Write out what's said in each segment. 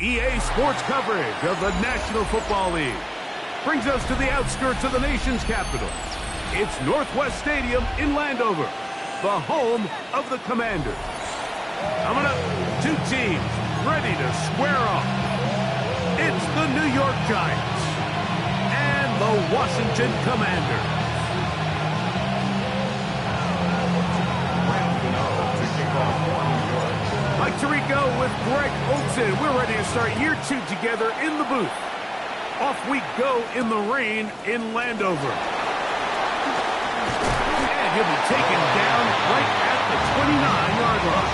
EA Sports coverage of the National Football League brings us to the outskirts of the nation's capital. It's Northwest Stadium in Landover, the home of the Commanders. Coming up, two teams ready to square off. It's the New York Giants and the Washington Commanders. Mike Tirico with Greg Olsen. We're ready to start year two together in the booth. Off we go in the rain in Landover. And he'll be taken down right at the 29-yard line.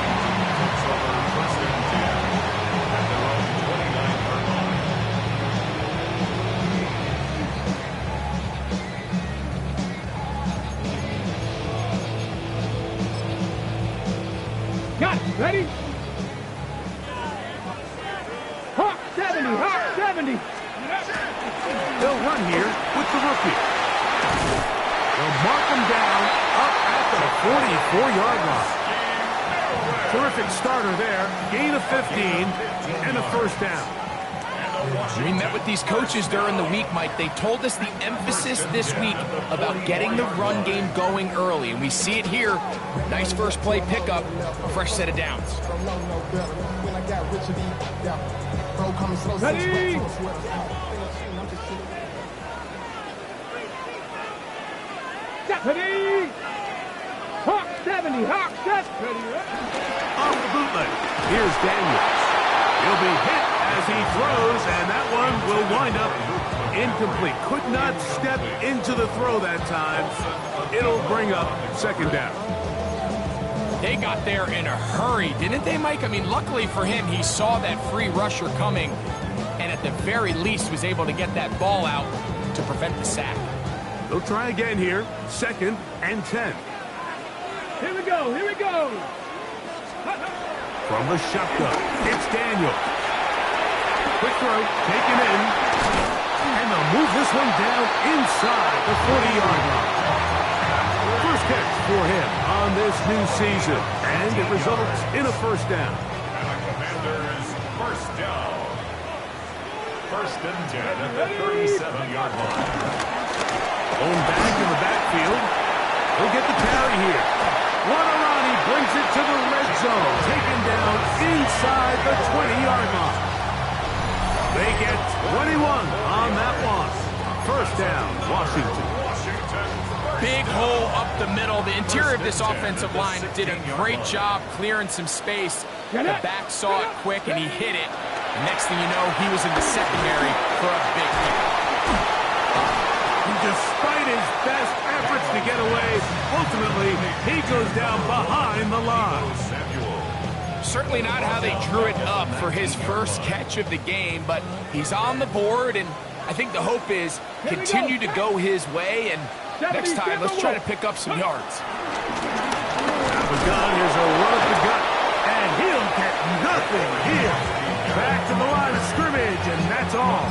Got it. Ready? Hawk 70, Hawk 70. They'll run here with the rookie. They'll mark him down up at the 44-yard line. Terrific starter there. Gain of 15 and a first down. We met with these coaches during the week, Mike. They told us the emphasis this week about getting the run game going early, and we see it here. Nice first play pickup, fresh set of downs. Ready? Ready? Hawk 70, Hawk 70. Off the bootleg, here's Daniels. He'll be hit as he throws, and that one will wind up incomplete. Could not step into the throw that time. It'll bring up second down. They got there in a hurry, didn't they, Mike? I mean, luckily for him, he saw that free rusher coming, and at the very least was able to get that ball out to prevent the sack. They'll try again here, 2nd and 10. Here we go, here we go. From the shotgun, it's Daniel. Quick throw, taken in. And they'll move this one down inside the 40-yard line. First catch for him on this new season. And it results in a first down. Commanders first down. 1st and 10 at the 37-yard line. Going back in the backfield. He'll get the carry here. Guarani brings it to the red zone. Taken down inside the 20-yard line. They get 21 on that one. First down, Washington. Big hole up the middle. The interior of this offensive line did a great job clearing some space. The back saw it quick, and he hit it. Next thing you know, he was in the secondary for a big hit. Despite his best efforts to get away, ultimately, he goes down behind the line. Certainly not how they drew it up for his first catch of the game, but he's on the board, and I think the hope is continue to go his way, and next time, let's try to pick up some yards. Gun, here's a run at the gut, and he'll get nothing here. Back to the line of scrimmage, and that's all.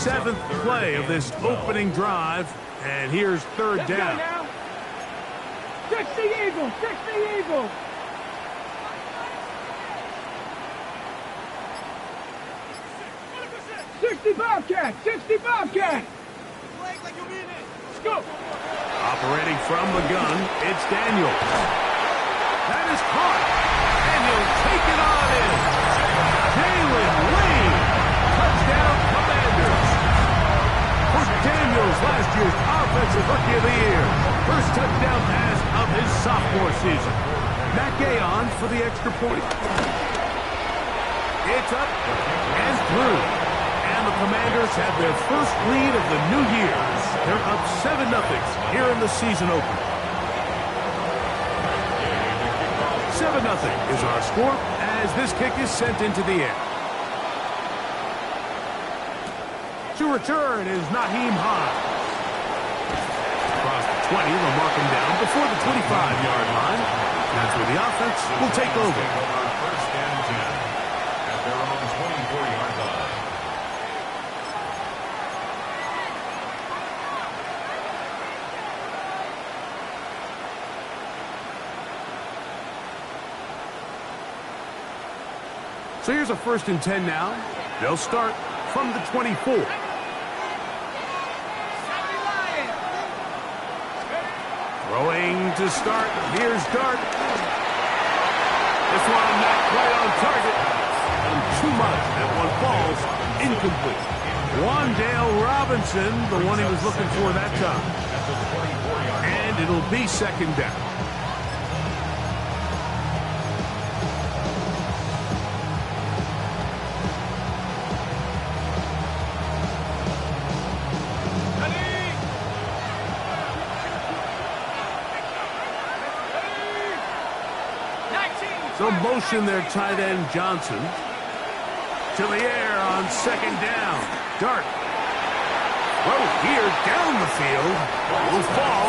7th play of this opening drive, and here's 3rd down. 60 Eagles, 60 Eagles. Bobcat, 60 Bobcat. Let's go. Operating from the gun, it's Daniel. That is caught, and he'll take it on in. Jalen Lee, touchdown Commanders. For Daniels, last year's Offensive Rookie of the Year. First touchdown pass of his sophomore season. Matt Gay on for the extra point. It's up and through. And the Commanders have their first lead of the new year. They're up 7-0 here in the season opener. 7-0 is our score as this kick is sent into the air. To return is Naheem Hines. Across the 20, they'll mark him down before the 25-yard line. That's where the offense will take over. 1st and 10 at their own 24-yard line. So here's a 1st and 10 now. They'll start from the 24. Throwing to start. Here's Dart. This one not quite on target. And too much. That one falls incomplete. Wan'Dale Robinson, the one he was looking for that time. And it'll be 2nd down. So motion their tight end Johnson. To the air on 2nd down. Dart. Throw here down the field. Will fall.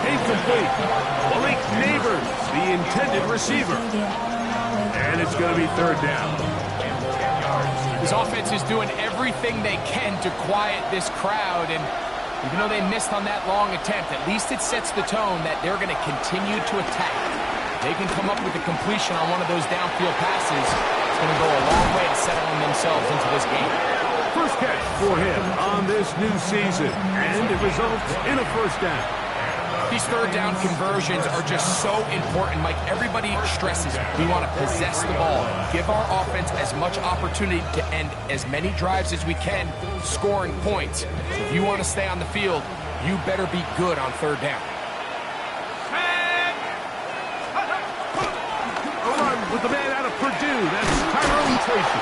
Incomplete. Malik Neighbors, the intended receiver. And it's going to be 3rd down. This offense is doing everything they can to quiet this crowd. And even though they missed on that long attempt, at least it sets the tone that they're going to continue to attack. They can come up with a completion on one of those downfield passes. It's going to go a long way to settling themselves into this game. First catch for him on this new season, and it results in a 1st down. These 3rd down conversions are just so important, Mike. Everybody stresses we want to possess the ball, give our offense as much opportunity to end as many drives as we can, scoring points. So if you want to stay on the field, you better be good on 3rd down. With the man out of Purdue, that's Tyrone Tracy.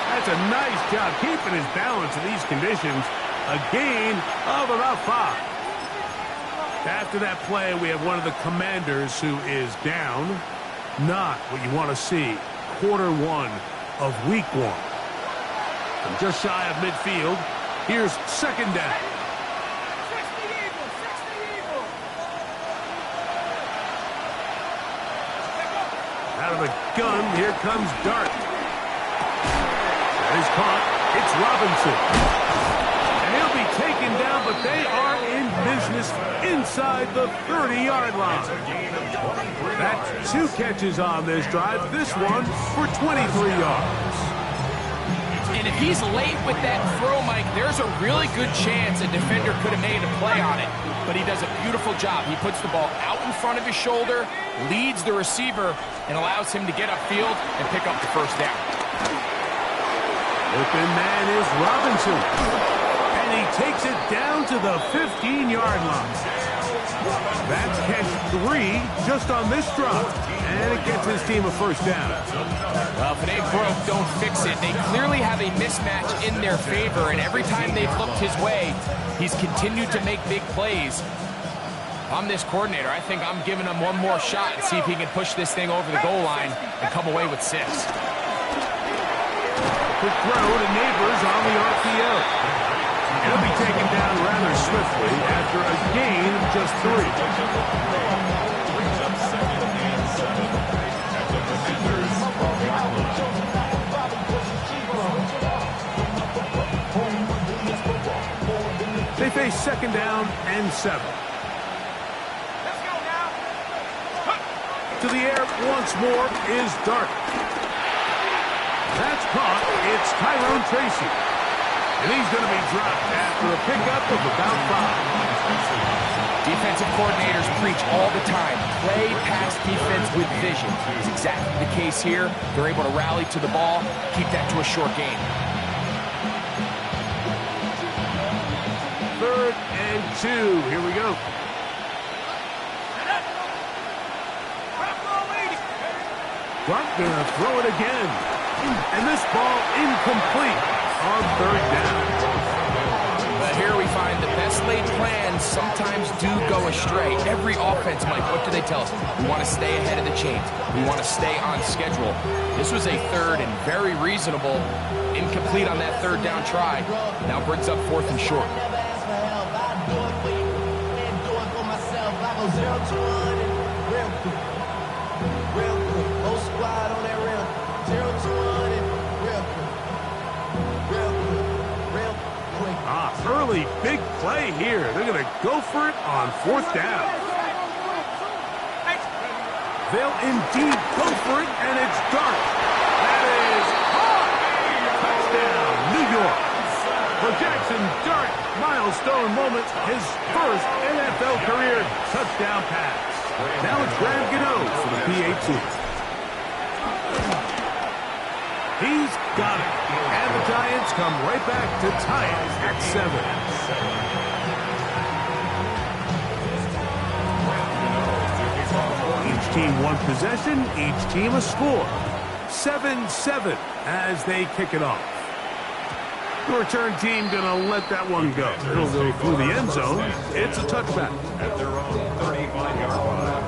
That's a nice job keeping his balance in these conditions. A gain of about 5. After that play, we have one of the Commanders who is down. Not what you want to see. Quarter 1 of week 1. From just shy of midfield, here's 2nd down. Out of the gun, here comes Dart. That is caught. It's Robinson. And he'll be taken down, but they are in business inside the 30-yard line. That's 2 catches on this drive. This one for 23 yards. And if he's late with that throw, Mike, there's a really good chance a defender could have made a play on it. But he does a beautiful job. He puts the ball out in front of his shoulder, leads the receiver, and allows him to get upfield and pick up the 1st down. Open man is Robinson. And he takes it down to the 15-yard line. That's catch 3 just on this drop. And it gets his team a 1st down. Well, if it ain't broke, don't fix it. They clearly have a mismatch in their favor, and every time they've looked his way, he's continued to make big plays. If I'm this coordinator, I think I'm giving him one more shot and see if he can push this thing over the goal line and come away with 6. Quick throw to Neighbors on the RPO. He'll be taken down rather swiftly after a gain of just 3. They face 2nd down and 7. Let's go now. To the air once more is Dart. That's caught. It's Tyrone Tracy. And he's going to be dropped after a pickup of about 5. Defensive coordinators preach all the time. Play pass defense with vision. It's exactly the case here. They're able to rally to the ball, keep that to a short game. 3rd and 2. Here we go. Dart gonna throw it again. And this ball incomplete on 3rd down. But here we find the best laid plans sometimes do go astray. Every offense, Mike, what do they tell us? We want to stay ahead of the chains. We want to stay on schedule. This was a 3rd and very reasonable. Incomplete on that 3rd down try. Now brings up 4th and short. Early big play here. They're going to go for it on 4th down. They'll indeed go for it, and it's Dart. That York. For Jackson Dart, milestone moment, his first NFL career touchdown pass. Now it's Graham Gano for the PAT. He's got it. And the Giants come right back to tie it at 7. Each team one possession, each team a score. 7-7 as they kick it off. The return team gonna let that one go. It'll go through the end zone. It's a touchback. At their own 35-yard line.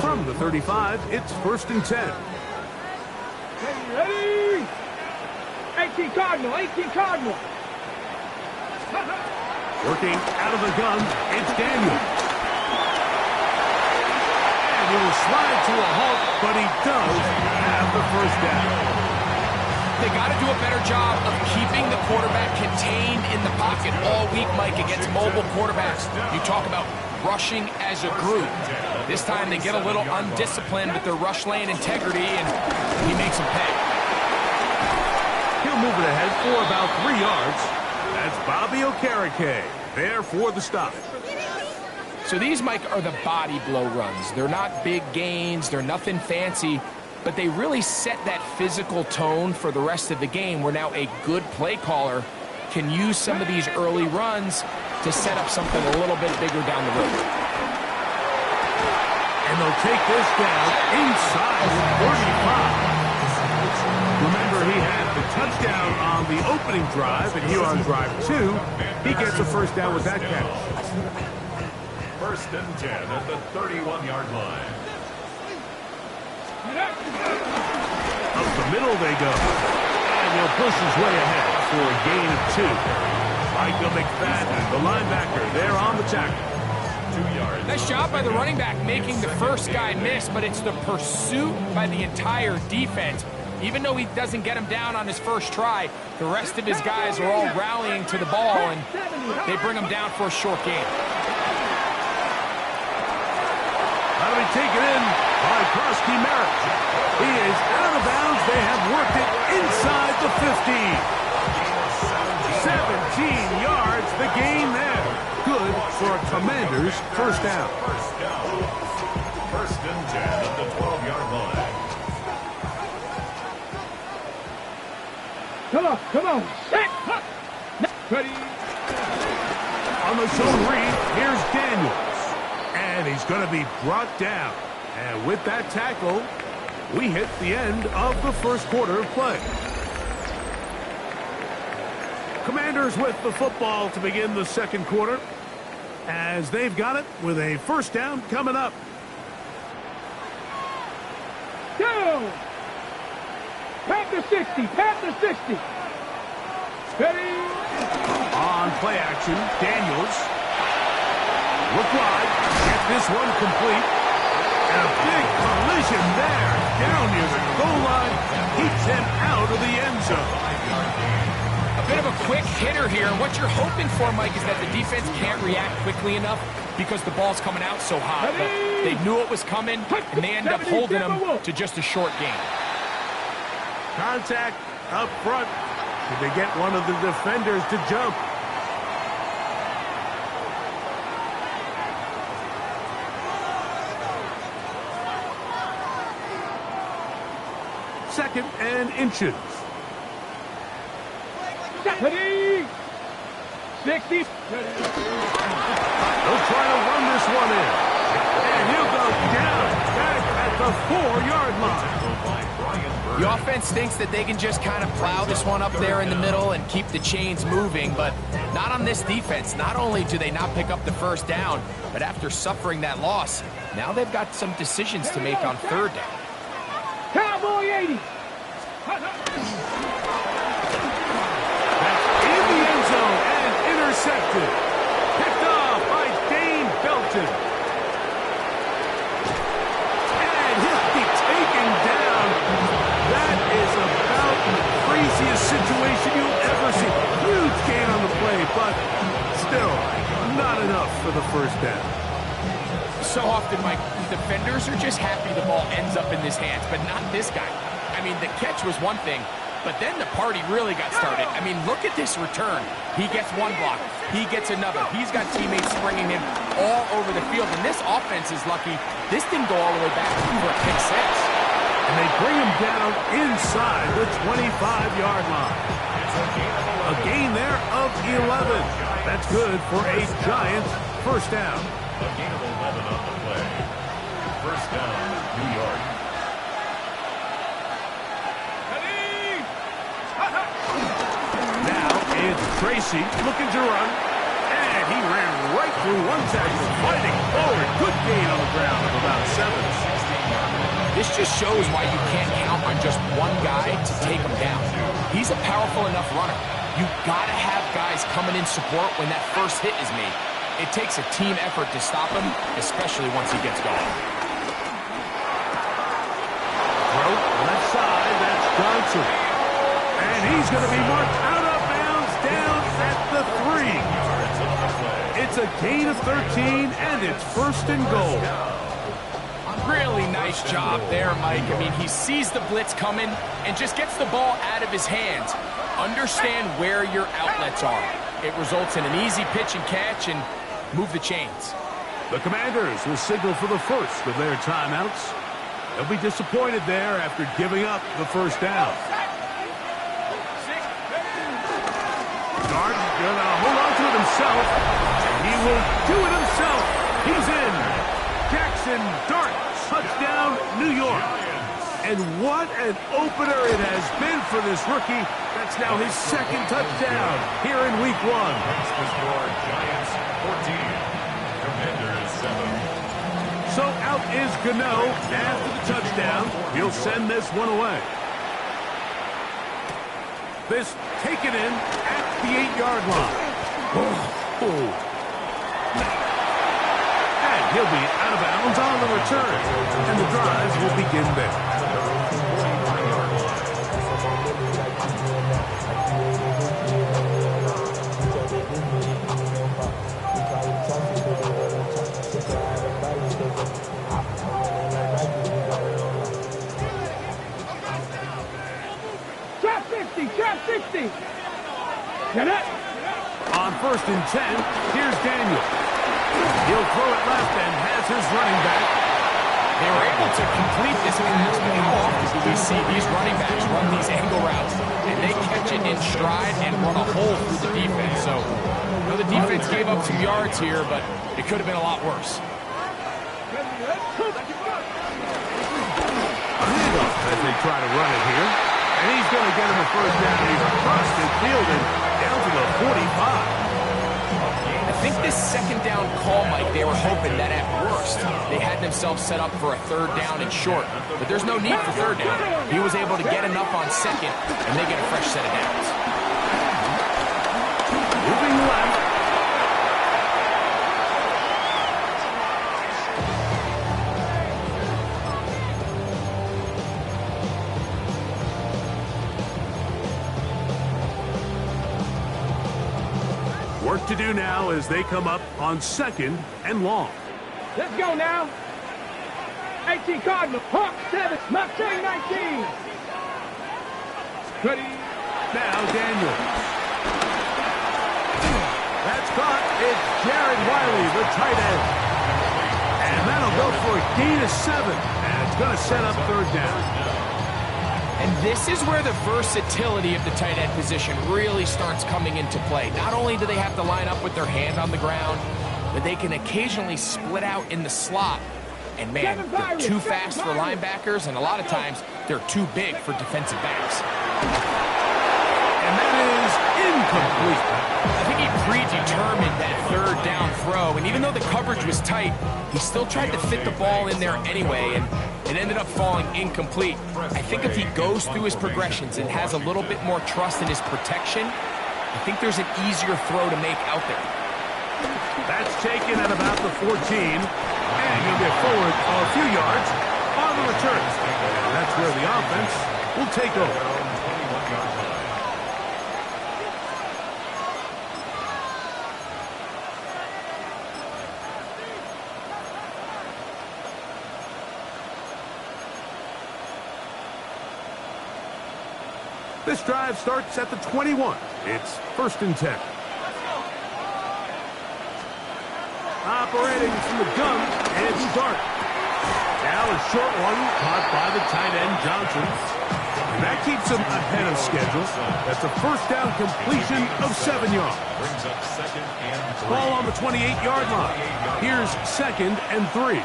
From the 35, it's 1st and 10. Ready? 18 Cardinal, 18 Cardinal. Working out of the gun, it's Daniel. And he will slide to a halt, but he does have the first down. They got to do a better job of keeping the quarterback contained in the pocket all week, Mike, against mobile quarterbacks. You talk about rushing as a group. This time they get a little undisciplined with their rush lane integrity, and he makes them pay. He'll move it ahead for about 3 yards. That's Bobby Okereke there for the stop. So these, Mike, are the body blow runs. They're not big gains. They're nothing fancy. But they really set that physical tone for the rest of the game, where now a good play caller can use some of these early runs to set up something a little bit bigger down the road. And they'll take this down inside the 35. Remember, he had the touchdown on the opening drive, and here on drive 2, he gets a first down with that catch. 1st and 10 at the 31-yard line. Up the middle they go. And he'll push his way ahead for a gain of 2. Micah McFadden, the linebacker, there on the tackle. 2 yards. Nice job by the running back making the first guy miss, but it's the pursuit by the entire defense. Even though he doesn't get him down on his first try, the rest of his guys are all rallying to the ball, and they bring him down for a short gain. That'll be taken in by Krosky Merritt. He is out of bounds. They have worked it inside the 15. 17 yards, the gain there. Good for a Commanders first down. 1st and 10 at the 12-yard line. Come on. Set. Ready. On the zone read, here's Daniels. And he's going to be brought down. And with that tackle, we hit the end of the first quarter of play. Commanders with the football to begin the second quarter, as they've got it with a first down coming up. Down. Pat the 60. Pat the 60. Ready. On play action, Daniels. Look wide. Get this one complete. And a big collision there. Down near the goal line. Keeps him out of the end zone. A bit of a quick hitter here. What you're hoping for, Mike, is that the defense can't react quickly enough because the ball's coming out so hot. But they knew it was coming, and they end up holding him to just a short gain. Contact up front. Did they get one of the defenders to jump? Second and inches. Ready. 60. They'll try to run this one in. And he'll go down back at the 4-yard line. The offense thinks that they can just kind of plow this one up there in the middle and keep the chains moving, but not on this defense. Not only do they not pick up the first down, but after suffering that loss, now they've got some decisions to make on third down. Cowboy 80. That's in the end zone and intercepted. Picked off by Dane Belton. And he'll be taken down. That is about the craziest situation you'll ever see. Huge gain on the play, but still not enough for the first down. So often, Mike, defenders are just happy the ball ends up in his hands, but not this guy. I mean, the catch was one thing, But then the party really got started. I mean, look at this return. He gets one block. He gets another. He's got teammates springing him all over the field. And this offense is lucky. This didn't go all the way back for a pick six. And they bring him down inside the 25-yard line. A gain there of 11. That's good for a Giants first down. A gain of 11 on the play. First down, New York. Now it's Tracy looking to run. And he ran right through one tackle, fighting forward. Good gain on the ground of about 7. This just shows why you can't count on just one guy to take him down. He's a powerful enough runner. You've got to have guys coming in support when that first hit is made. It takes a team effort to stop him, especially once he gets going. Throw left side, that's Johnson. And he's going to be marked out of bounds down at the 3. It's a gain of 13, and it's first and goal. Really nice job there, Mike. I mean, he sees the blitz coming and just gets the ball out of his hands. Understand where your outlets are. It results in an easy pitch and catch and move the chains. The Commanders will signal for the first of their timeouts. They'll be disappointed there after giving up the first down. Dart gonna hold on to it himself, and he will do it himself. He's in. Jackson Dart, touchdown, New York. And what an opener it has been for this rookie. That's now his second touchdown here in Week 1. Makes the score Giants 14, Commanders 7. So out is Gano after the touchdown. He'll send this one away. This taken in at the 8-yard line. And he'll be out of bounds on the return. And the drive will begin there. Trap 60. Get it. On 1st and 10, here's Daniel. He'll throw it left and has his running back. They were able to complete this pass, but how often do we see these running backs run these angle routes and they catch it in stride and run a hole through the defense? So, you know, the defense gave up some yards here, but it could have been a lot worse. A handoff as they try to run it here. And he's going to get him a first down. He's across midfield and down to the 45. I think this second down call, Mike, they were hoping that at worst they had themselves set up for a third down and short. But there's no need for third down. He was able to get enough on second, and they get a fresh set of downs. Moving left. Work to do now as they come up on 2nd and long. Let's go now. 18 Cardinals. Hawk 7. Mustang 19. Ready. Now Daniel. That's caught. It's Jared Wiley, the tight end. And that'll go for a gain of 7. And it's going to set up third down. And this is where the versatility of the tight end position really starts coming into play. Not only do they have to line up with their hand on the ground, but they can occasionally split out in the slot. And man, they're too fast for linebackers, and a lot of times they're too big for defensive backs. And that is incomplete. I think he predetermined that third down throw, and even though the coverage was tight, he still tried to fit the ball in there anyway, and it ended up falling incomplete. I think if he goes through his progressions and has a little bit more trust in his protection, I think there's an easier throw to make out there. That's taken at about the 14, and he'll get forward a few yards on the return. And that's where the offense will take over. This drive starts at the 21. It's 1st and 10. Operating from the gun, and start. Now a short one caught by the tight end, Johnson. And that keeps him ahead of schedule. That's a first down completion of 7 yards. Brings up 2nd and 3. Ball on the 28-yard line. Here's 2nd and 3.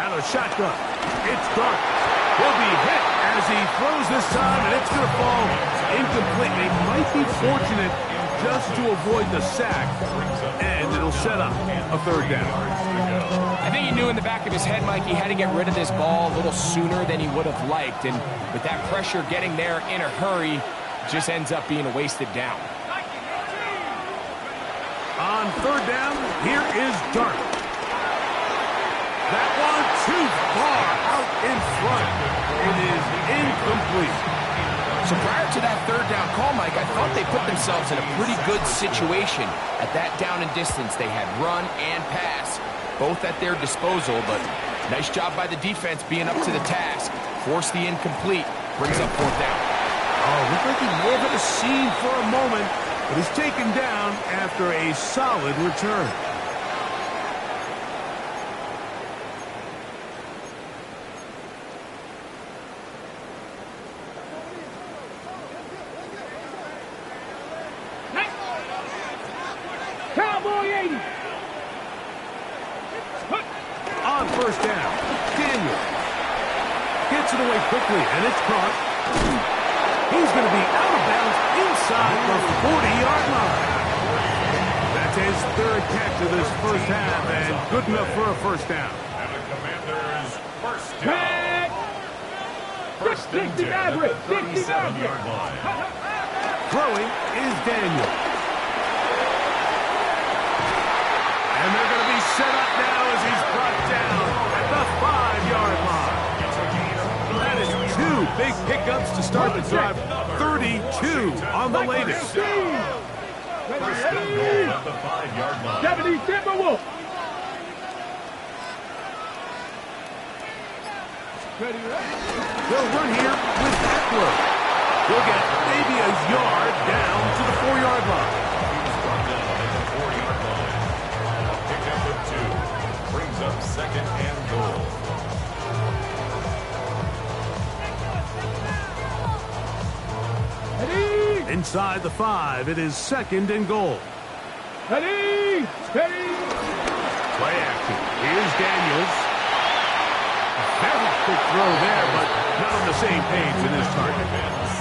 Out of shotgun. It's Dart. He'll be hit as he throws this time, and it's going to fall incomplete. They might be fortunate just to avoid the sack, and it'll set up a 3rd down. I think he knew in the back of his head, Mike, he had to get rid of this ball a little sooner than he would have liked. And with that pressure getting there in a hurry, just ends up being a wasted down. On 3rd down, here is Dart. That one too far out in front. It is incomplete. So prior to that 3rd down call, Mike, I thought they put themselves in a pretty good situation. At that down and distance, they had run and pass, both at their disposal, but nice job by the defense being up to the task. Force the incomplete, brings up 4th down. Oh, looked like he may have hit a seam for a moment, but he's taken down after a solid return. Cowboy 80. On 1st down, Daniel gets it away quickly, and it's caught. He's going to be out of bounds inside the 40-yard line. That's his 3rd catch of this first half, and good enough for a 1st down. And the Commanders' 1st down. Tag. 60 average. 60 37-yard line. Throwing is Daniel. And they're going to be set up now as he's brought down at the 5-yard line. That is 2 big pickups to start the drive. 32 on the latest. First and goal at the 5-yard line. 70 Timberwolf. They'll run here with Eckler. He'll get maybe a yard down to the 4-yard line. He's brought down at the 4-yard line. A pickup of 2. Brings up 2nd and goal. Ready. Inside the 5, it is 2nd and goal. Ready. Steady. Play action. Here's Daniels. Very quick throw there, but not on the same page in his target.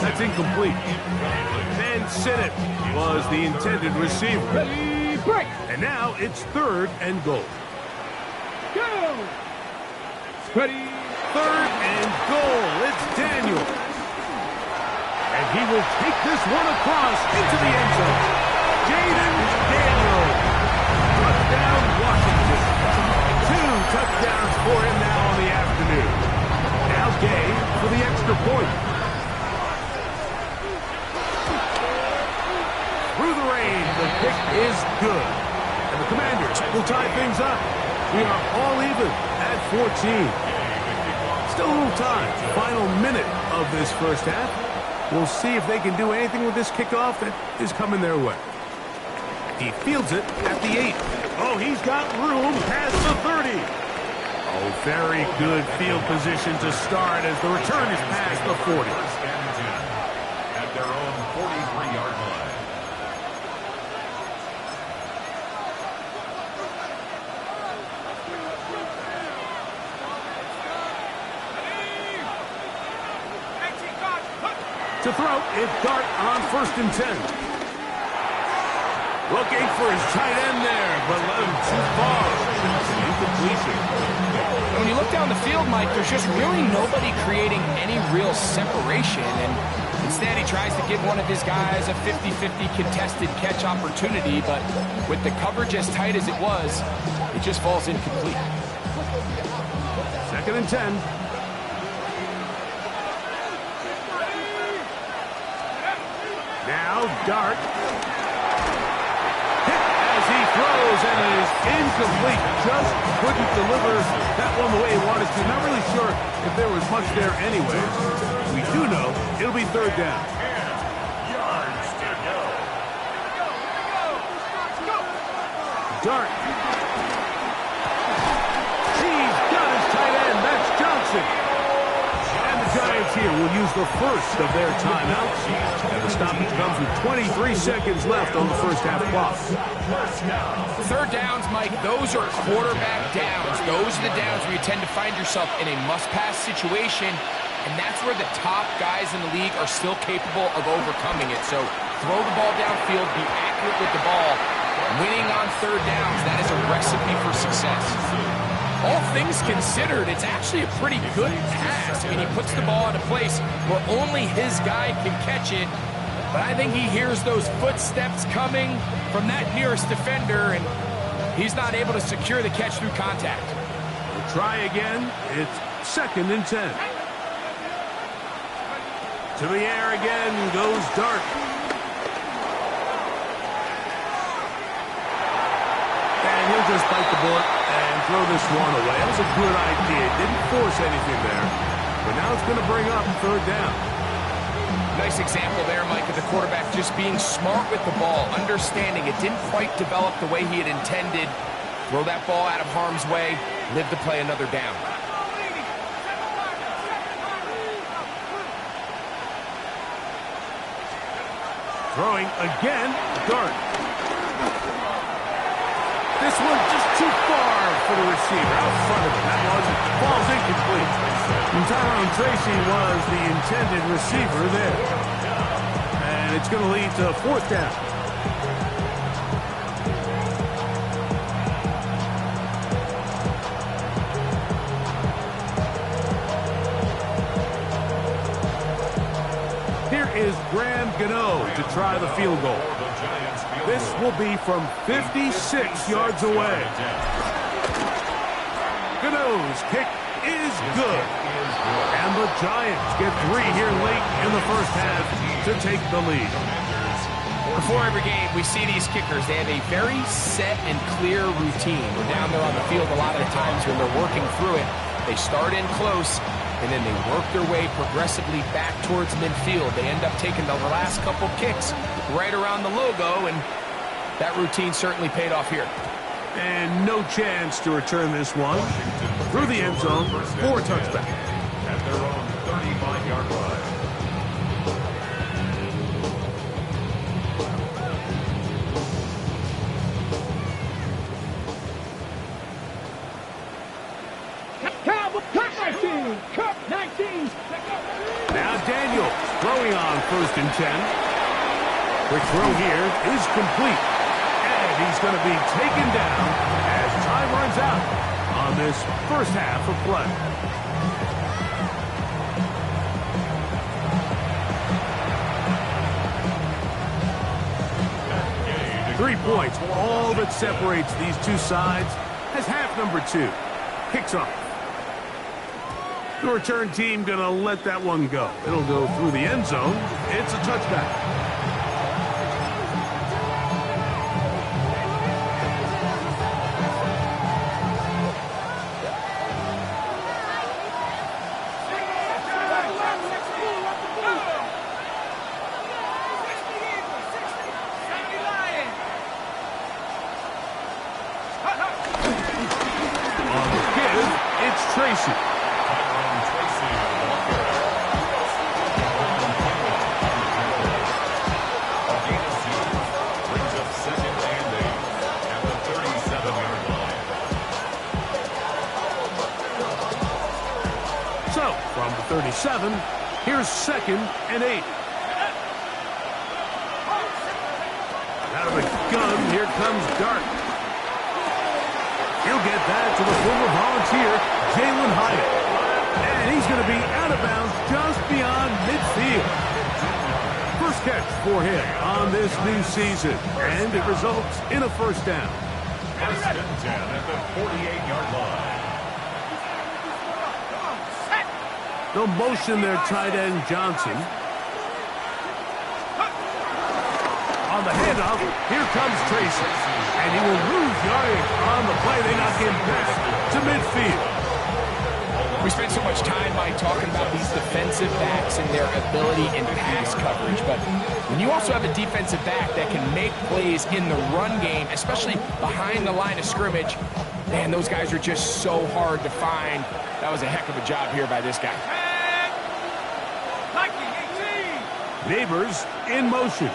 That's incomplete. And Sinnott was the intended receiver. Ready. Break. And now it's 3rd and goal. Go. Ready. 3rd and goal. It's Daniel. And he will take this one across into the end zone. Jaden Daniel. Touchdown, Washington. 2 touchdowns for him now on the afternoon. Now Gay for the extra point. Through the rain, the kick is good. And the Commanders will tie things up. We are all even at 14. Still a little time. Final minute of this first half. We'll see if they can do anything with this kickoff that is coming their way. He fields it at the 8. Oh, he's got room past the 30. Oh, very good field position to start as the return is past the 40. First and 10 at their own 43-yard line. To throw, it's Dart on 1st and 10. Looking for his tight end there, but let him too far. Incompletion. When you look down the field, Mike, there's just really nobody creating any real separation, and instead he tries to give one of his guys a 50-50 contested catch opportunity, but with the coverage as tight as it was, it just falls incomplete. 2nd and 10. Now Dart. Hit as he throws, and it is incomplete. Just couldn't deliver that one the way he wanted to. Not really sure if there was much there anyway. We do know it'll be third down. Yards to go. Dart. He's got his tight end. That's Johnson. And the Giants here will use the first of their timeouts. And the stoppage comes with 23 seconds left on the first half clock. Third downs, Mike, those are quarterback downs. Those are the downs where you tend to find yourself in a must-pass situation, and that's where the top guys in the league are still capable of overcoming it. So throw the ball downfield, be accurate with the ball. Winning on third downs, that is a recipe for success. All things considered, it's actually a pretty good pass. I mean, he puts the ball in a place where only his guy can catch it. But I think he hears those footsteps coming from that nearest defender, and he's not able to secure the catch through contact. We'll try again. It's 2nd and 10. To the air again goes Dart. And he'll just bite the bullet and throw this one away. That was a good idea. Didn't force anything there. But now it's going to bring up third down. Nice example there, Mike, of the quarterback just being smart with the ball, understanding it didn't quite develop the way he had intended. Throw that ball out of harm's way, live to play another down. Throwing again, Dart. This one just too far for the receiver. Out front of him. That ball's incomplete. And Tyrone Tracy was the intended receiver there. And it's going to lead to fourth down. Here is Graham Gano to try the field goal. This will be from 56 yards away. Gano's kick is good. And the Giants get 3 here late in the first half to take the lead. Before every game, we see these kickers. They have a very set and clear routine. We're down there on the field a lot of the times when they're working through it. They start in close, and then they work their way progressively back towards midfield. They end up taking the last couple kicks right around the logo, and that routine certainly paid off here. And no chance to return this one through the end zone for a touchback. At their own 35-yard line. Cup 19. Now Daniel throwing on 1st and 10. Quick throw here is complete. And he's going to be taken down as time runs out on this first half of play. Gain. 3 points, all that separates these two sides as half number 2 kicks off. The return team going to let that one go. It'll go through the end zone. It's a touchback. On the give, it's Tracy. Tyrone Tracy Walker. A gain of 2 brings up 2nd and 8 at the 37-yard line. So, from the 37, here's 2nd and 8. Out of the gun, here comes Dart. He'll get that to the former Volunteer, Jalen Hyatt. And he's going to be out of bounds just beyond midfield. First catch for him on this new season. And it results in a first down. 1st and 10 at the 48-yard line. They'll motion their tight end, Johnson. On the handoff, here comes Tracy. And he will lose yardage on the play. They knock him back to midfield. We spend so much time, Mike, talking about these defensive backs and their ability in pass coverage. But when you also have a defensive back that can make plays in the run game, especially behind the line of scrimmage, man, those guys are just so hard to find. That was a heck of a job here by this guy. Neighbors in motion.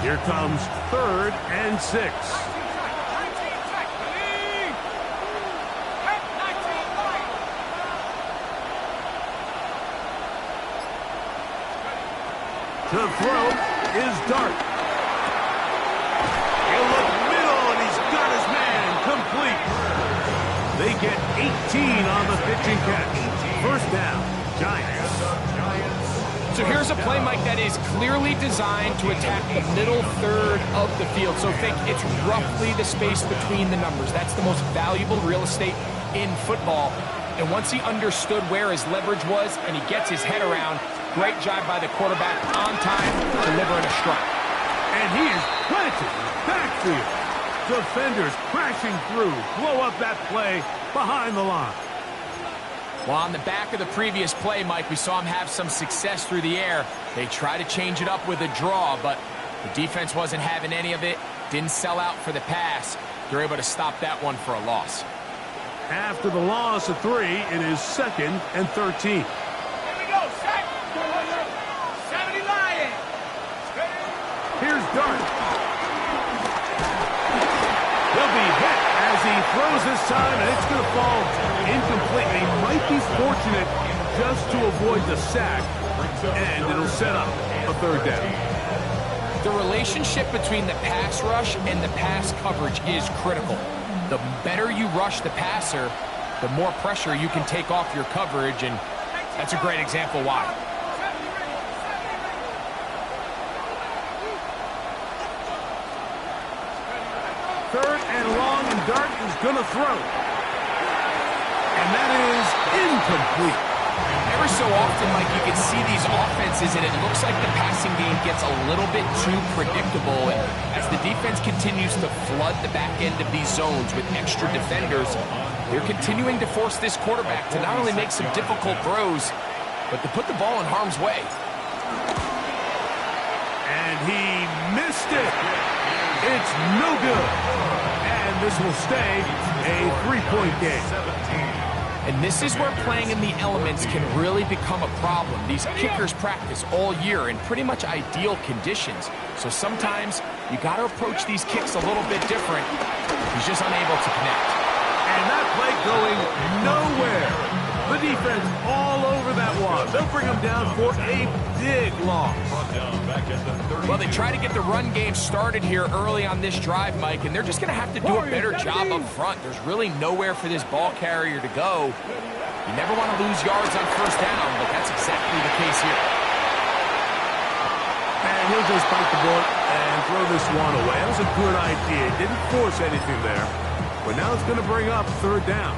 Here comes 3rd and 6. To throw is Dart. He'll look middle, and he's got his man complete. They get 18 on the pitch and catch. First down, Giants. So here's a play, Mike, that is clearly designed to attack the middle third of the field. So think it's roughly the space between the numbers. That's the most valuable real estate in football. And once he understood where his leverage was and he gets his head around, great job by the quarterback on time, delivering a strike. And he is planted in the backfield. Defenders crashing through, blow up that play behind the line. Well, on the back of the previous play, Mike, we saw him have some success through the air. They try to change it up with a draw, but the defense wasn't having any of it. Didn't sell out for the pass. They're able to stop that one for a loss. After the loss of 3, it is 2nd and 13. Here we go, set. 70 Lions. Here's Dart. He'll be hit as he throws this time, and it's going to fall incomplete. They might be fortunate just to avoid the sack, and it'll set up a 3rd down. The relationship between the pass rush and the pass coverage is critical. The better you rush the passer, the more pressure you can take off your coverage, and that's a great example why. Third and long, and Dart is going to throw. And that is incomplete. Every so often, Mike, you can see these offenses, and it looks like the passing game gets a little bit too predictable. And as the defense continues to flood the back end of these zones with extra defenders, they're continuing to force this quarterback to not only make some difficult throws, but to put the ball in harm's way. And he missed it. It's no good. And this will stay a 3-point game. And this is where playing in the elements can really become a problem. These kickers practice all year in pretty much ideal conditions. So sometimes you got to approach these kicks a little bit different. He's just unable to connect. And that play going nowhere. The defense all over that one. They'll bring him down for a big loss. Well, they try to get the run game started here early on this drive, Mike, and they're just going to have to do a better job up front. There's really nowhere for this ball carrier to go. You never want to lose yards on 1st down, but that's exactly the case here. And he'll just bite the bullet and throw this one away. That was a good idea. Didn't force anything there. But now it's going to bring up 3rd down.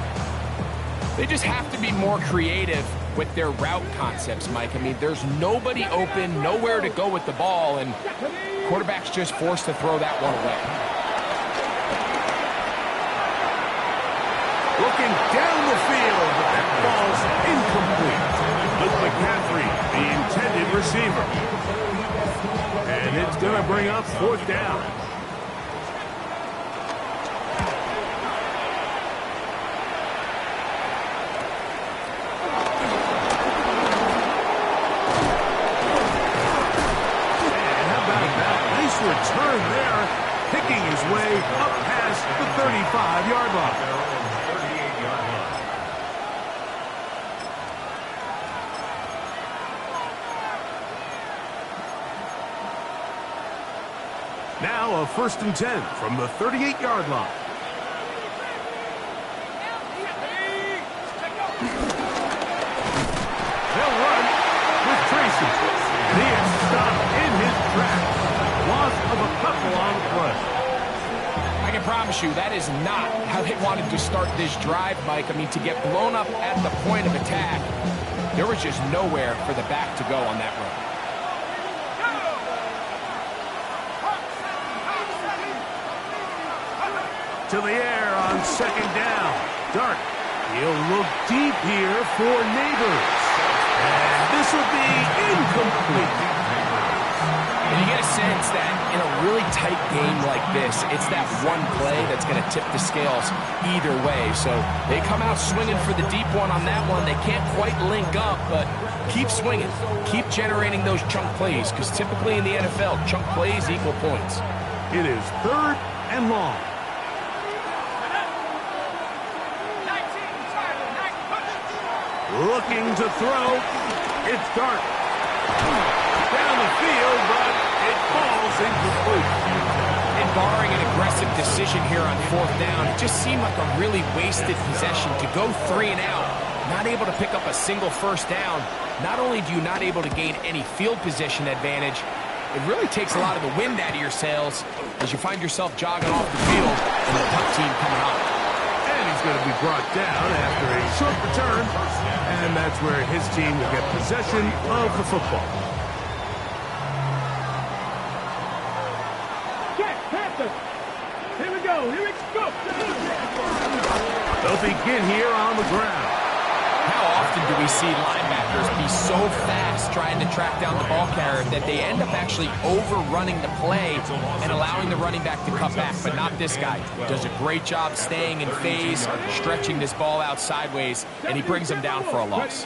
They just have to be more creative with their route concepts, Mike. I mean, there's nobody open, nowhere to go with the ball, and quarterback's just forced to throw that one away. Looking down the field, but that ball's incomplete. Luke McCaffrey, the intended receiver. And it's going to bring up 4th down. Return there, picking his way up past the 35-yard line. 38-yard line. Now a 1st and 10 from the 38-yard line. promise you, that is not how they wanted to start this drive, Mike. I mean, to get blown up at the point of attack, there was just nowhere for the back to go on that run. To the air on second down. Dart. He'll look deep here for Neighbors. And this will be incomplete. And you get a sense that in a really tight game like this, it's that one play that's going to tip the scales either way. So they come out swinging for the deep one on that one. They can't quite link up, but keep swinging. Keep generating those chunk plays, because typically in the NFL, chunk plays equal points. It is 3rd and long. Looking to throw. It's Dart. Down the field, but it falls incomplete. And barring an aggressive decision here on 4th down, it just seemed like a really wasted possession to go 3 and out, not able to pick up a single 1st down. Not only do you not able to gain any field position advantage, it really takes a lot of the wind out of your sails as you find yourself jogging off the field and a tough team coming up. And he's going to be brought down after a short return. And that's where his team will get possession of the football. Check, Panther. Here we go. Here we go. They'll begin here on the ground. How often do we see linebackers be so fast trying to track down the ball carrier that they end up actually overrunning the play and allowing the running back to cut back? But not this guy. Does a great job staying in phase, stretching this ball out sideways, and he brings him down for a loss.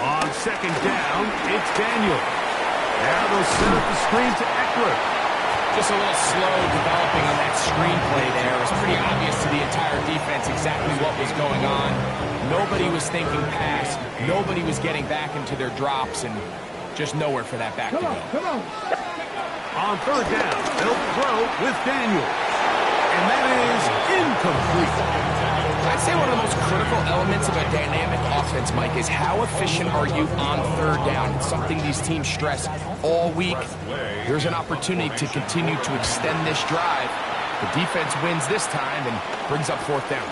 On second down, it's Daniel. Now they'll set up the screen to Eckler. Just a little slow developing on that screenplay there. It was pretty obvious to the entire defense exactly what was going on. Nobody was thinking pass. Nobody was getting back into their drops, and just nowhere for that back to go. Come on. On 3rd down, they'll throw with Daniel. And that is incomplete. I'd say one of the most critical elements of a dynamic offense, Mike, is how efficient are you on 3rd down? It's something these teams stress all week. Here's an opportunity to continue to extend this drive. The defense wins this time and brings up 4th down.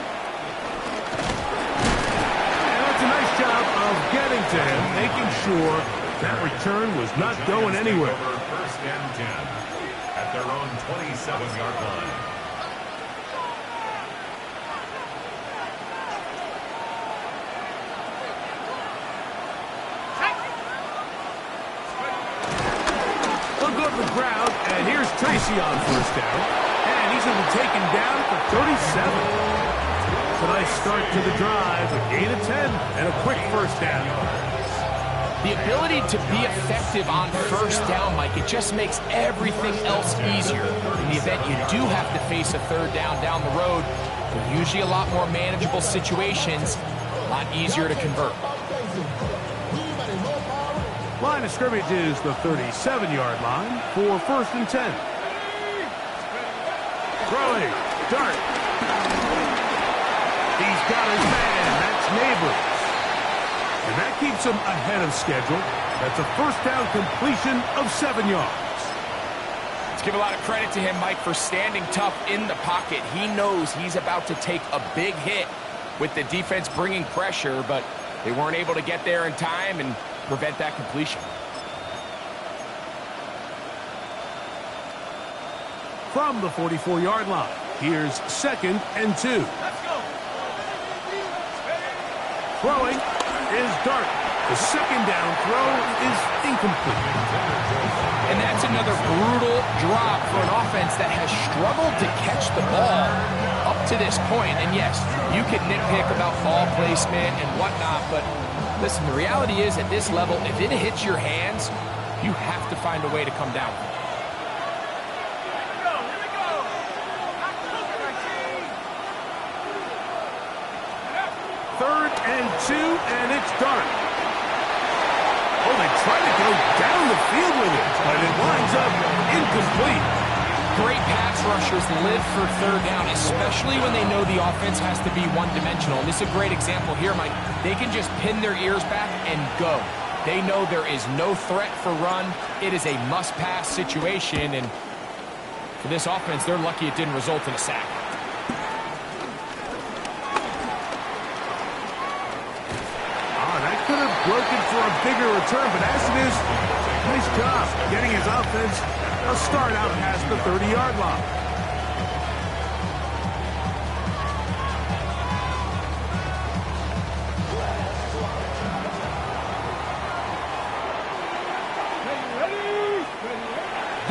And that's a nice job of getting to him, making sure that return was not going anywhere. 1st and 10 at their own 27-yard line. And here's Tracy on 1st down. And he's going to be taken down at the 37. It's a nice start to the drive. A gain of 10 and a quick 1st down. The ability to be effective on 1st down, Mike, it just makes everything else easier. In the event you do have to face a 3rd down the road, they're usually a lot more manageable situations, a lot easier to convert. Line of scrimmage is the 37-yard line for 1st and 10. Throwing. Dart. He's got his man. That's Neighbors. And that keeps him ahead of schedule. That's a 1st down completion of 7 yards. Let's give a lot of credit to him, Mike, for standing tough in the pocket. He knows he's about to take a big hit with the defense bringing pressure, but they weren't able to get there in time and prevent that completion. From the 44-yard line, here's 2nd and 2. Let's go. Throwing is Dart. The 2nd down throw is incomplete. And that's another brutal drop for an offense that has struggled to catch the ball up to this point. And yes, you can nitpick about ball placement and whatnot, but listen, the reality is at this level, if it hits your hands, you have to find a way to come down. 3rd and 2, and it's Dart. Oh, they try to go down the field with it, but it winds up incomplete. Great pass rushers live for 3rd down, especially when they know the offense has to be one-dimensional. And this is a great example here, Mike. They can just pin their ears back and go. They know there is no threat for run. It is a must-pass situation, and For this offense, they're lucky it didn't result in a sack. That could have broken for a bigger return, but as it is, nice job getting his offense a start out past the 30-yard line.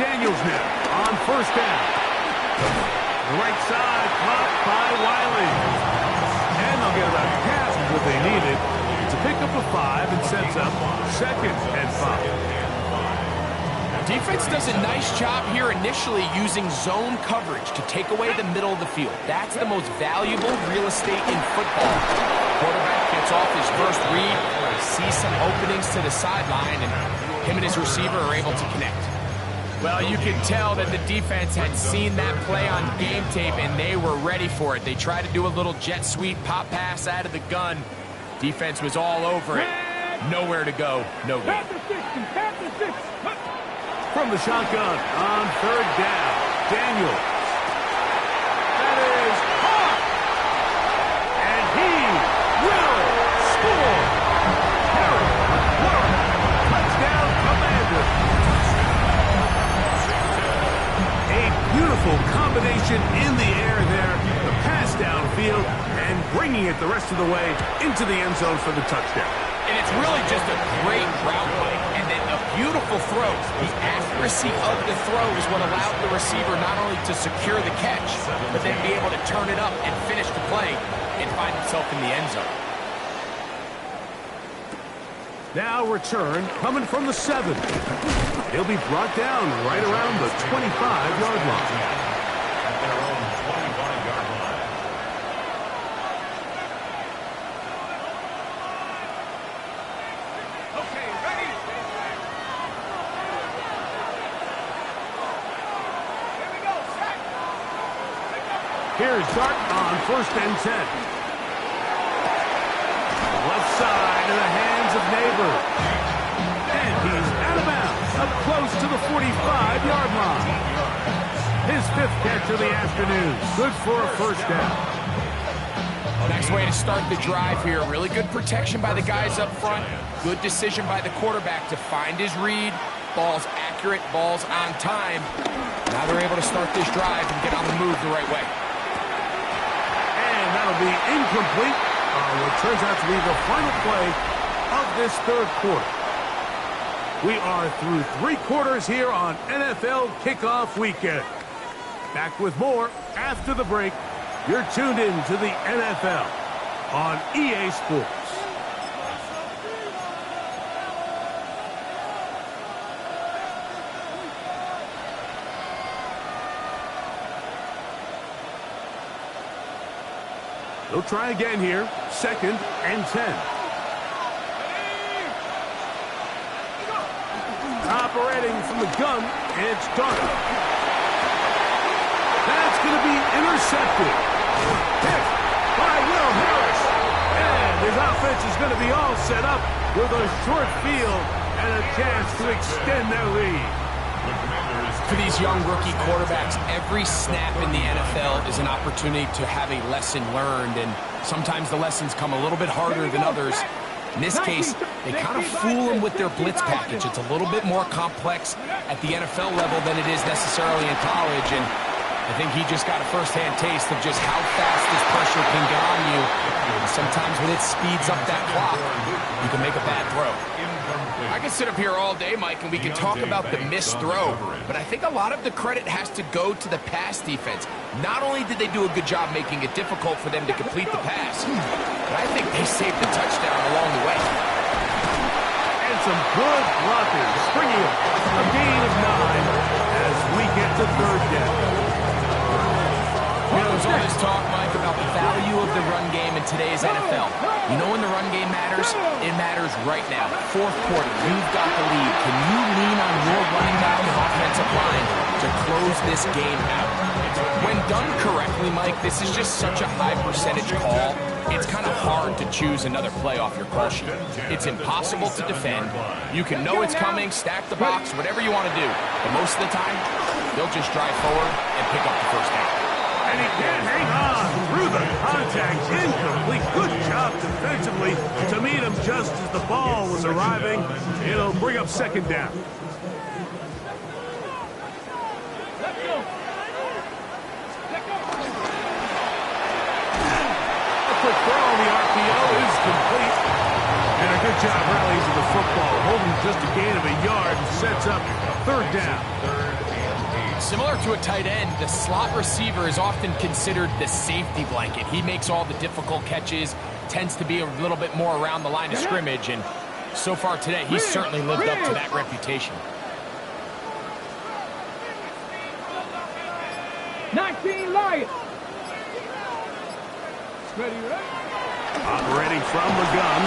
Daniels now on first down. The right side blocked by Wiley. And they'll get about half of what they needed to pick up a 5 and sets up 2nd and 5. Defense does a nice job here initially using zone coverage to take away the middle of the field. That's the most valuable real estate in football. Quarterback gets off his first read, sees some openings to the sideline, and him and his receiver are able to connect. Well, you can tell that the defense had seen that play on game tape, and they were ready for it. They tried to do a little jet sweep pop pass out of the gun. Defense was all over it. Nowhere to go, no gain. From the shotgun on 3rd down, Daniels. That is caught. And he will score. Harry Warren, touchdown Commander. A beautiful combination in the air there. The pass downfield and bringing it the rest of the way into the end zone for the touchdown. And it's really just a great route play. And then a beautiful throw. The accuracy of the throw is what allowed the receiver not only to secure the catch, but then be able to turn it up and finish the play and find himself in the end zone. Now return coming from the 7. He'll be brought down right around the 25-yard line. At their own 25-yard line. Okay, ready? Here we go, set. Here's Dart on 1st and 10. Left side in the hands of Neighbor. And he's out of bounds, up close to the 45-yard line. His 5th catch of the afternoon. Good for a 1st down. Nice way to start the drive here. Really good protection by the guys up front. Good decision by the quarterback to find his read. Ball's accurate, ball's on time. Now they're able to start this drive and get on the move the right way. And that'll be incomplete on what turns out to be the final play of this 3rd quarter. We are through 3 quarters here on NFL Kickoff Weekend. Back with more after the break. You're tuned in to the NFL on EA Sports. They'll try again here. 2nd and 10. Operating from the gun, it's Dart. That's going to be intercepted. Picked by Will Harris. And his offense is going to be all set up with a short field and a chance to extend their lead. For these young rookie quarterbacks, every snap in the NFL is an opportunity to have a lesson learned, and sometimes the lessons come a little bit harder than others. In this case, they kind of fool them with their blitz package. It's a little bit more complex at the NFL level than it is necessarily in college, and I think he just got a first-hand taste of just how fast this pressure can get on you. And sometimes when it speeds up that clock, you can make a bad throw. I can sit up here all day, Mike, and we can talk about the missed throw, but I think a lot of the credit has to go to the pass defense. Not only did they do a good job making it difficult for them to complete the pass, but I think they saved the touchdown along the way. And some good blocking, bringing up a gain of 9 as we get to 3rd down. You know, there's all this talk, Mike, about the value of the run game in today's NFL. You know when the run game matters? It matters right now. 4th quarter, you've got the lead. Can you lean on your running back and offensive line to close this game out? When done correctly, Mike, this is just such a high percentage call. it's kind of hard to choose another play off your call sheet. It's impossible to defend. You can know it's coming, stack the box, whatever you want to do. But most of the time, they'll just drive forward and pick up the first down. And he can't hang on through the contact. Incomplete. Good job defensively to meet him just as the ball was arriving. It'll bring up second down. Quick throw on the RPO is complete. And a good job rallying to the football. Holding just a gain of a yard and sets up third down. Similar to a tight end, the slot receiver is often considered the safety blanket. He makes all the difficult catches, tends to be a little bit more around the line of scrimmage, and so far today, he's certainly lived up to that reputation. 19 Lions. Operating from the gun.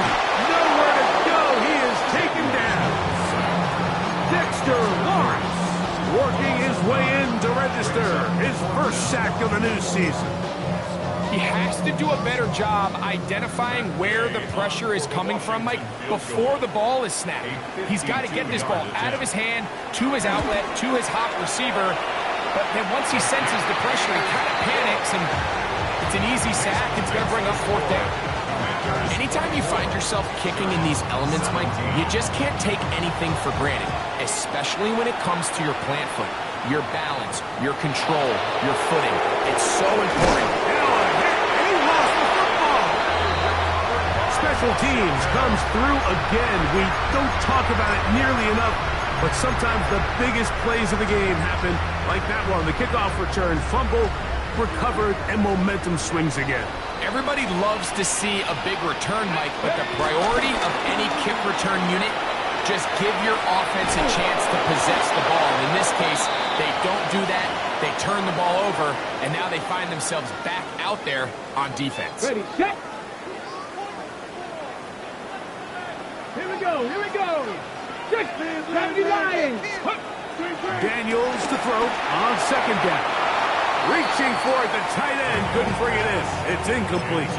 Nowhere to go. He is taken down. Dexter Lawrence working his way in to register his first sack of the new season. He has to do a better job identifying where the pressure is coming from, Mike, before the ball is snapped. He's got to get this ball out of his hand, to his outlet, to his hot receiver. But then once he senses the pressure, he kind of panics, and it's an easy sack. It's going to bring up fourth down. Anytime you find yourself kicking in these elements, Mike, you just can't take anything for granted, especially when it comes to your plant foot, your balance, your control, your footing. It's so important. He lost the football. Special teams comes through again. We don't talk about it nearly enough, but sometimes the biggest plays of the game happen like that one. The kickoff return, fumble, recovered, and momentum swings again. Everybody loves to see a big return, Mike, but the priority of any kick return unit, just give your offense a chance to possess the ball. In this case, they don't do that. They turn the ball over, and now they find themselves back out there on defense. Ready, set. Here we go, here we go. 70 Lions. Daniels to throw on second down. Reaching for it, the tight end couldn't bring it in. It's incomplete.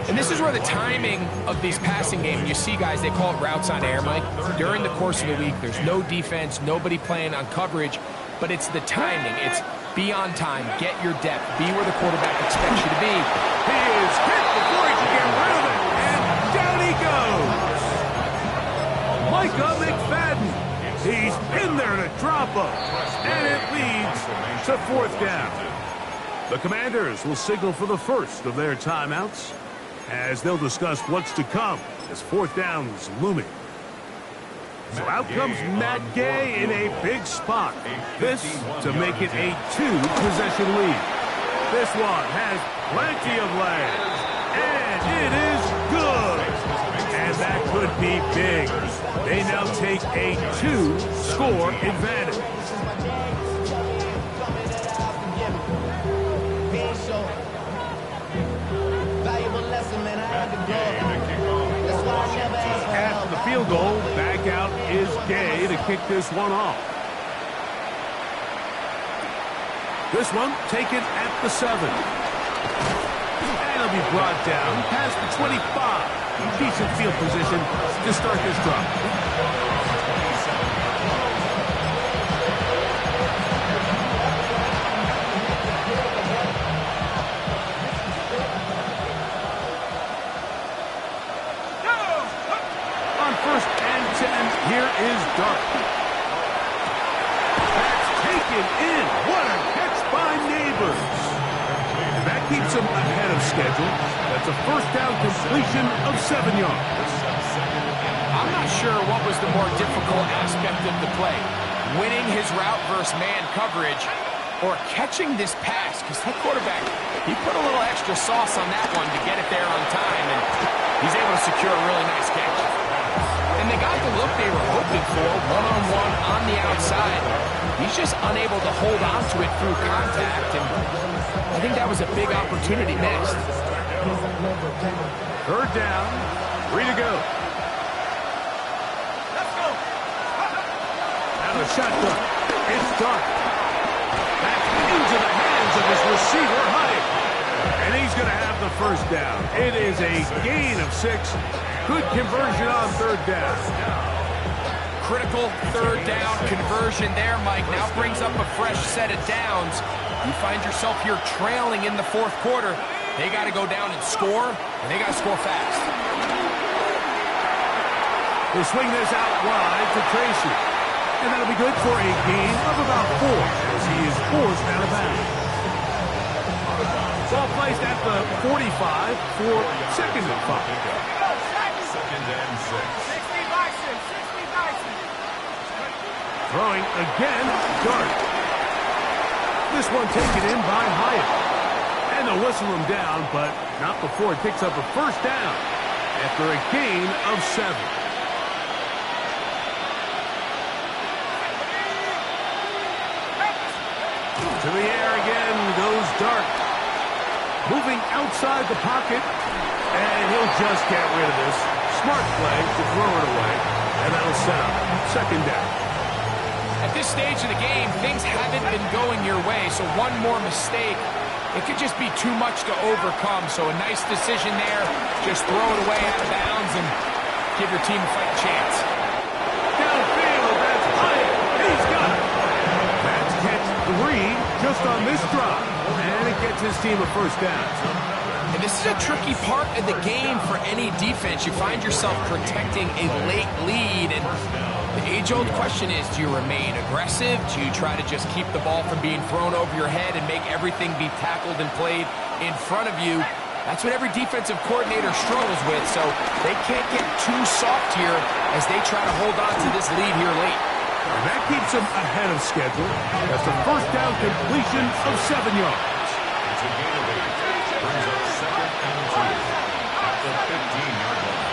And this is where the timing of these passing games, you see guys, they call it routes on air, Mike. During the course of the week, there's no defense, nobody playing on coverage, but it's the timing. It's be on time, get your depth, be where the quarterback expects you to be. He is hit before he can get rid of it, and down he goes. Micah McFadden. He's in there to drop him, and it leads to fourth down. The Commanders will signal for the first of their timeouts as they'll discuss what's to come as fourth down is looming. So out comes Matt Gay in a big spot. This to make it a two-possession lead. This one has plenty of legs, and it is good. And that could be big. They now take a two-score advantage. At the field goal, back out is Gay to kick this one off. This one taken at the 7. And it'll be brought down past the 25. Decent field position to start this drive. Here is Dart. That's taken in. What a catch by Neighbors. And that keeps him ahead of schedule. That's a first down completion of 7 yards. I'm not sure what was the more difficult aspect of the play. Winning his route versus man coverage or catching this pass, because that quarterback, he put a little extra sauce on that one to get it there on time, and he's able to secure a really nice catch. And they got the look they were hoping for, one-on-one on the outside. He's just unable to hold on to it through contact, and I think that was a big opportunity missed. Third down, 3 to go. Let's go. Out of the shotgun, it's Dart. Back into the hands of his receiver, Hyde. And he's going to have the first down. It is a gain of 6. Good conversion on third down. Critical third down conversion there, Mike. Now brings up a fresh set of downs. You find yourself here trailing in the fourth quarter. They got to go down and score, and they got to score fast. They swing this out wide to Tracy. And that'll be good for a gain of about 4 as he is forced out of bounds. Ball placed at the 45 for 2nd and 5. 2nd and 6. Throwing again, Dart. This one taken in by Hyatt. And they'll whistle him down, but not before it picks up a first down after a gain of 7. To the air again goes Dart. Moving outside the pocket, and he'll just get rid of this. Smart play to throw it away, and that'll set up 2nd down. At this stage of the game, things haven't been going your way, so one more mistake, it could just be too much to overcome. So a nice decision there. Just throw it away out of bounds and give your team a fighting chance. Downfield, that's Hyatt. He's got it. That's catch 3 just on this drive, and it gets his team a first down. And this is a tricky part of the game for any defense. You find yourself protecting a late lead, and the age-old question is, do you remain aggressive? Do you try to just keep the ball from being thrown over your head and make everything be tackled and played in front of you? That's what every defensive coordinator struggles with, so they can't get too soft here as they try to hold on to this lead here late. And that keeps them ahead of schedule. That's a first down completion of 7 yards. It's a gain of 8. Brings up 2nd and 2 at the 15-yard line.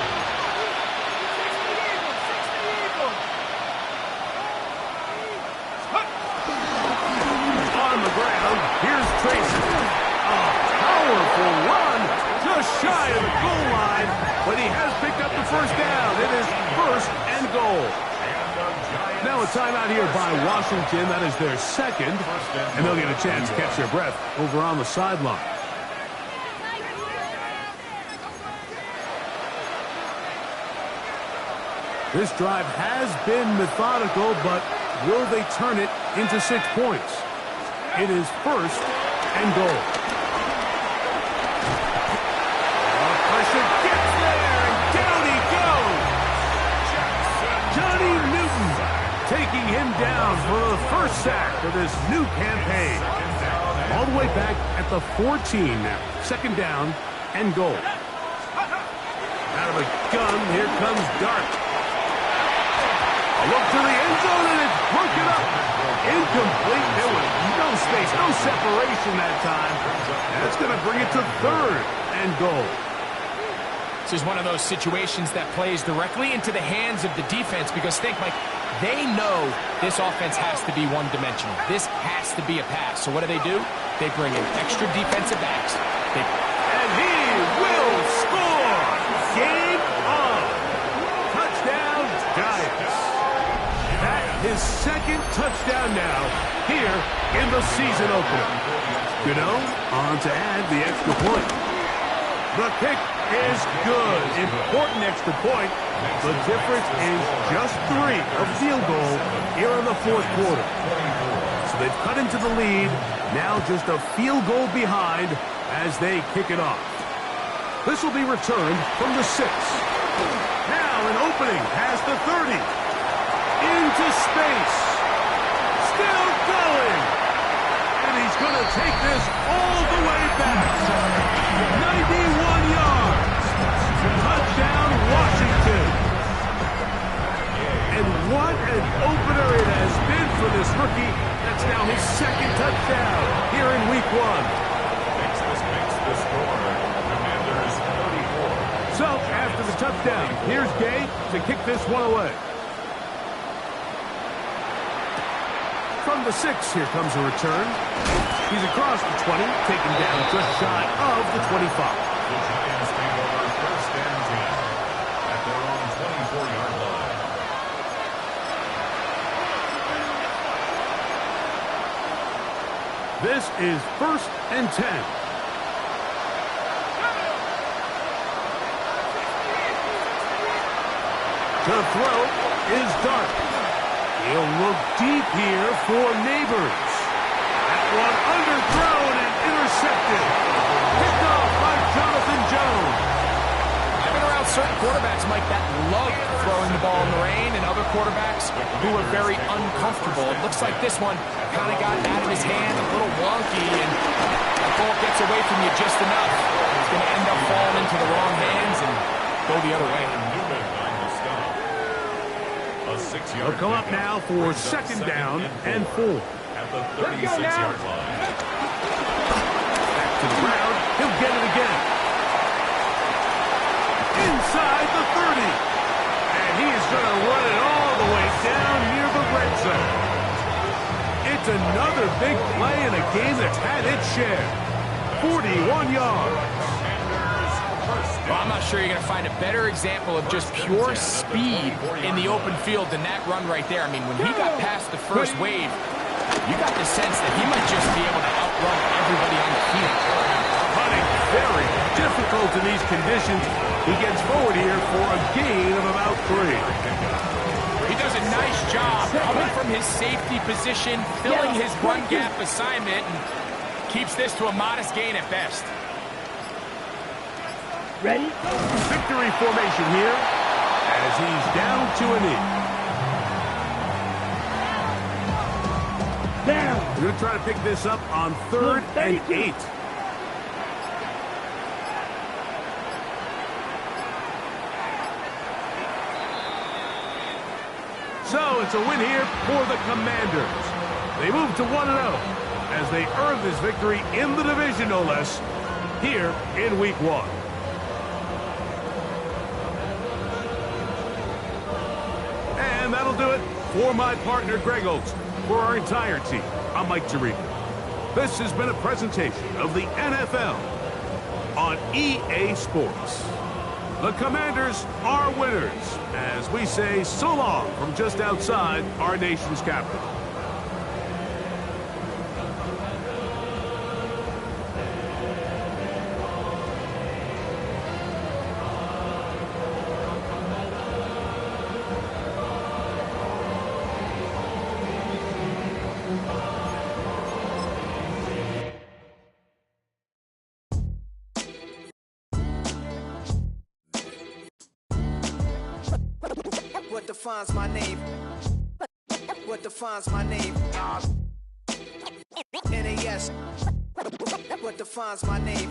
On the ground, here's Tracy. A powerful run, just shy of the goal line, but he has picked up the first down. It is 1st and goal. Now a timeout here by Washington. That is their 2nd, and they'll get a chance to catch their breath over on the sideline. This drive has been methodical, but will they turn it into 6 points? It is 1st and goal. Pressure gets there, and down he goes. Johnny Newton taking him down for the first sack of this new campaign. All the way back at the 14 now. 2nd down and goal. Out of a gun, here comes Dart. A look to the end zone, and it's broken up. Incomplete. There was no space, no separation that time. And that's going to bring it to 3rd and goal. This is one of those situations that plays directly into the hands of the defense because think, Mike, they know this offense has to be one-dimensional. This has to be a pass. So what do? They bring in extra defensive backs. And he will score. Game on. Touchdown, Giants. His 2nd touchdown now here in the season opener. Gano on to add the extra point. The kick is good. Important extra point. The difference is just 3 of field goal here in the 4th quarter. So they've cut into the lead. Now just a field goal behind as they kick it off. This will be returned from the 6. Now an opening past the 30. Into space. Still going. And he's going to take this all the way back. 91 yards. Touchdown, Washington. And what an opener it has been for this rookie. That's now his 2nd touchdown here in week 1. Makes the score. Commanders 34. So, after the touchdown, here's Gay to kick this one away. From the 6, here comes a return. He's across the 20, taken down just shy of the 25. The Giants take over 1st and 10 at their own 24-yard line. This is 1st and 10. To throw is Dart. He'll look deep here for Neighbors. That one underthrown and intercepted. Picked off by Jonathan Jones. I've been around certain quarterbacks, Mike, that love throwing the ball in the rain, and other quarterbacks who are very uncomfortable. It looks like this one kind of got out of his hand, a little wonky, and the ball gets away from you just enough. It's going to end up falling into the wrong hands and go the other way. They'll come up now for second down and 4. At the 36-yard line. Back to the ground. He'll get it again. Inside the 30. And he is going to run it all the way down near the red zone. It's another big play in a game that's had its share. 41 yards. Well, I'm not sure you're going to find a better example of just pure speed in the open field than that run right there. I mean, when he got past the first wave, you got the sense that he might just be able to outrun everybody on the field. Putting very difficult in these conditions. He gets forward here for a gain of about 3. He does a nice job coming from his safety position, filling his run gap assignment, and keeps this to a modest gain at best. Ready? Victory formation here as he's down to a knee. Down. We're going to try to pick this up on 3rd and 8. So it's a win here for the Commanders. They move to 1-0 as they earn this victory in the division, no less, here in Week 1. And that'll do it for my partner, Greg Olson. For our entire team, I'm Mike Tirico. This has been a presentation of the NFL on EA Sports. The Commanders are winners, as we say so long from just outside our nation's capital. What defines my name? What defines my name? NAS. What defines my name?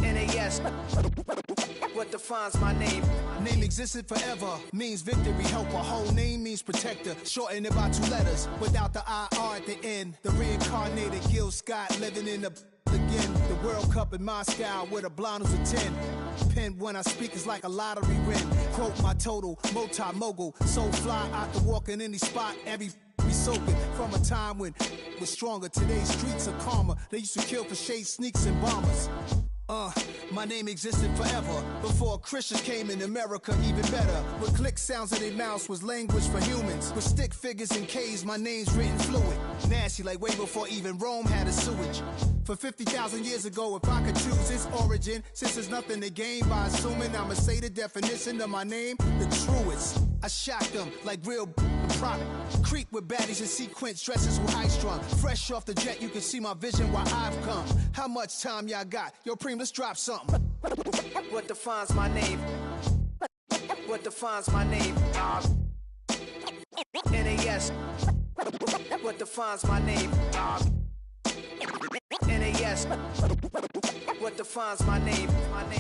NAS. What defines my name? Name existed forever, means victory, helper. Whole name means protector, shortened it by 2 letters, without the IR at the end. The reincarnated Gil Scott living in the again. The World Cup in Moscow with a blind who's a 10. Pen when I speak is like a lottery win. Quote my total, multi-mogul, so fly I can walk in any spot, every be soaking from a time when was stronger. Today's streets are calmer. They used to kill for shade sneaks and bombers. My name existed forever before Christians came in America, even better. With click sounds in their mouths was language for humans. With stick figures and K's, my name's written fluid. Nasty like way before even Rome had a sewage. For 50,000 years ago, if I could choose its origin, since there's nothing to gain by assuming, I'ma say the definition of my name, the truest. I shock them like real product. Creep with baddies in sequence, dresses with high strung. Fresh off the jet, you can see my vision where I've come. How much time y'all got? Yo, Preem, let's drop something. What defines my name? What defines my name? NAS. What defines my name? NAS. What defines my name?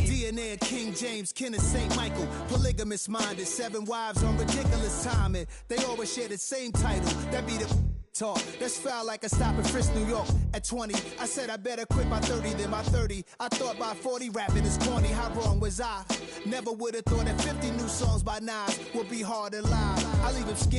DNA of King James, Kenneth St. Michael. Polygamous minded, 7 wives on ridiculous timing. They always share the same title. That be the talk. That's foul like a stop in Frisk, New York. At 20, I said I better quit by 30 than by 30. I thought by 40 rapping is corny. How wrong was I? Never would have thought that 50 new songs by Nas would be hard and live. I leave him scared.